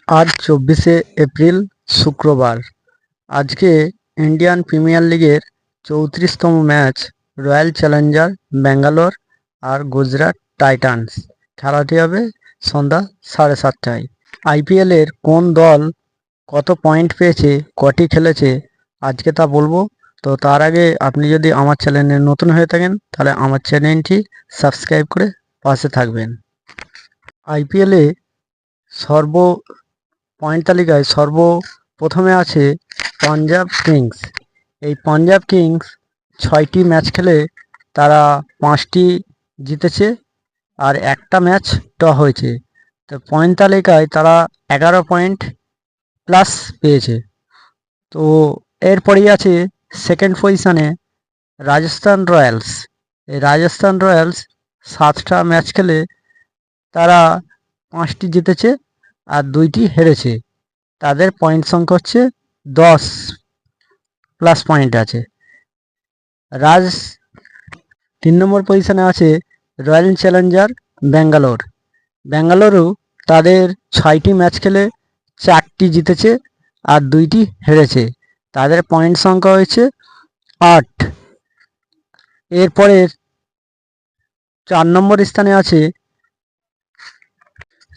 আজ 24শে এপ্রিল শুক্রবার। আজকে ইন্ডিয়ান প্রিমিয়ার লিগের 34তম ম্যাচ রয়্যাল চ্যালেঞ্জার ব্যাঙ্গালোর আর গুজরাট টাইটান্স। খেলাটি হবে সন্ধ্যা 7:30টায়। আইপিএলের কোন দল কত পয়েন্ট পেয়েছে, কটি খেলেছে, আজকে তা বলবো। তো তার আগে আপনি যদি আমার চ্যানেলে নতুন হয়ে থাকেন তাহলে আমার চ্যানেলটি সাবস্ক্রাইব করে পাশে থাকবেন। আইপিএলে পয়েন্ট তালিকায় সর্বপ্রথমে আছে পাঞ্জাব কিংস। এই পাঞ্জাব কিংস 6টি ম্যাচ খেলে তারা 5টি জিতেছে আর একটা ম্যাচ ড্র হয়েছে। তো পয়েন্ট তালিকায় তারা 11 পয়েন্ট প্লাস পেয়েছে। তো এরপরেই আছে সেকেন্ড পজিশনে রাজস্থান রয়্যালস। এই রাজস্থান রয়্যালস 7টা ম্যাচ খেলে তারা 5টি জিতেছে আর 2টি হেরেছে। তাদের পয়েন্ট সংখ্যা হচ্ছে 10 প্লাস পয়েন্ট আছে। 3 নম্বর পজিশনে আছে রয়্যাল চ্যালেঞ্জার ব্যাঙ্গালোর। ব্যাঙ্গালোরও তাদের 6টি ম্যাচ খেলে 4টি জিতেছে আর 2টি হেরেছে। তাদের পয়েন্ট সংখ্যা হয়েছে 8। এরপরে 4 নম্বর স্থানে আছে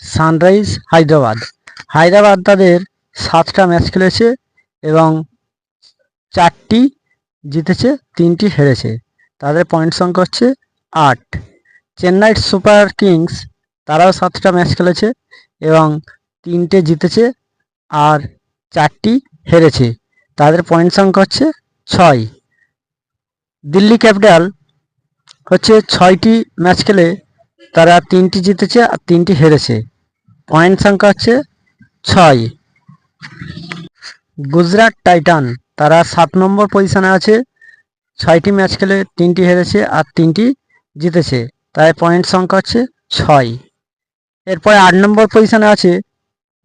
সানরাইজ হায়দ্রাবাদ। হায়দ্রাবাদ তাদের 7টা ম্যাচ খেলেছে এবং 4টি জিতেছে, 3টি হেরেছে। তাদের পয়েন্ট সংখ্যা হচ্ছে 8। চেন্নাই সুপার কিংস তারাও 7টা ম্যাচ খেলেছে এবং 3টে জিতেছে আর 4টি হেরেছে। তাদের পয়েন্ট সংখ্যা হচ্ছে 6। দিল্লি ক্যাপিটাল হচ্ছে 6টি ম্যাচ খেলে তারা 3টি জিতেছে আর 3টি হেরেছে। পয়েন্ট সংখ্যা হচ্ছে 6। গুজরাট টাইটান তারা 7 নম্বর পজিশনে আছে। 6টি ম্যাচ খেলে 3টি হেরেছে আর 3টি জিতেছে। তাই পয়েন্ট সংখ্যা হচ্ছে 6। এরপরে 8 নম্বর পজিশনে আছে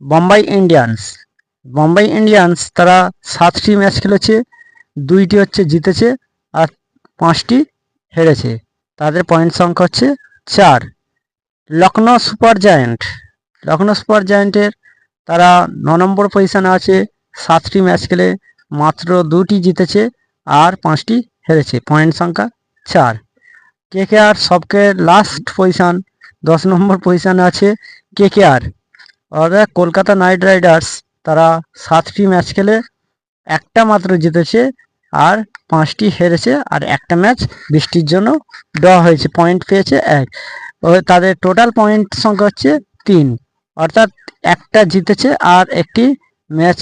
বোম্বাই ইন্ডিয়ান্স। বোম্বাই ইন্ডিয়ান্স তারা 7টি ম্যাচ খেলেছে, 2টি হচ্ছে জিতেছে আর 5টি হেরেছে। তাদের পয়েন্ট সংখ্যা হচ্ছে 4। Lucknow super giant. Lucknow super জায়ান্টের তারা 9 নম্বর পজিশনে আছে। 7টি ম্যাচ খেলে মাত্র 2টি জিতেছে আর 5টি হেরেছে। পয়েন্ট সংখ্যা 4। কেকেআর সবকে লাস্ট পজিশন 10 নম্বর পজিশনে আছে কেকেআর। অর্থাৎ কলকাতা নাইট রাইডার্স তারা 7টি ম্যাচ খেলে একটা মাত্র জিতেছে আর 5টি হেরেছে আর একটা ম্যাচ বৃষ্টির জন্য ড্র হয়েছে। পয়েন্ট পেয়েছে 1। তাদের টোটাল পয়েন্ট সংখ্যা হচ্ছে 3। অর্থাৎ একটা জিতেছে আর একটি ম্যাচ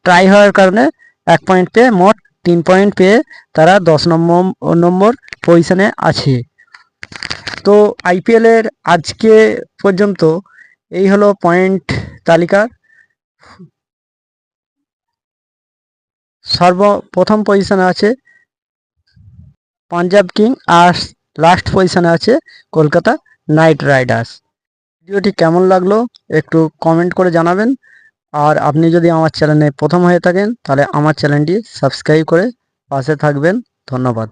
ট্রাই হওয়ার কারণে 1 পয়েন্ট পেয়ে মোট 3 পয়েন্ট পেয়ে তারা 10 নম্বর পজিশনে আছে। তো আইপিএলের আজকে পর্যন্ত এই হলো পয়েন্ট তালিকা। সর্বপ্রথম পজিশনে আছে পাঞ্জাব কিং আর লাস্ট পজিশনে আছে কলকাতা নাইট রাইডার্স। ভিডিওটি কেমন লাগলো একটু কমেন্ট করে জানাবেন। আর আপনি যদি আমার চ্যানেলে প্রথম হয়ে থাকেন তাহলে আমার চ্যানেলটি সাবস্ক্রাইব করে পাশে থাকবেন। ধন্যবাদ।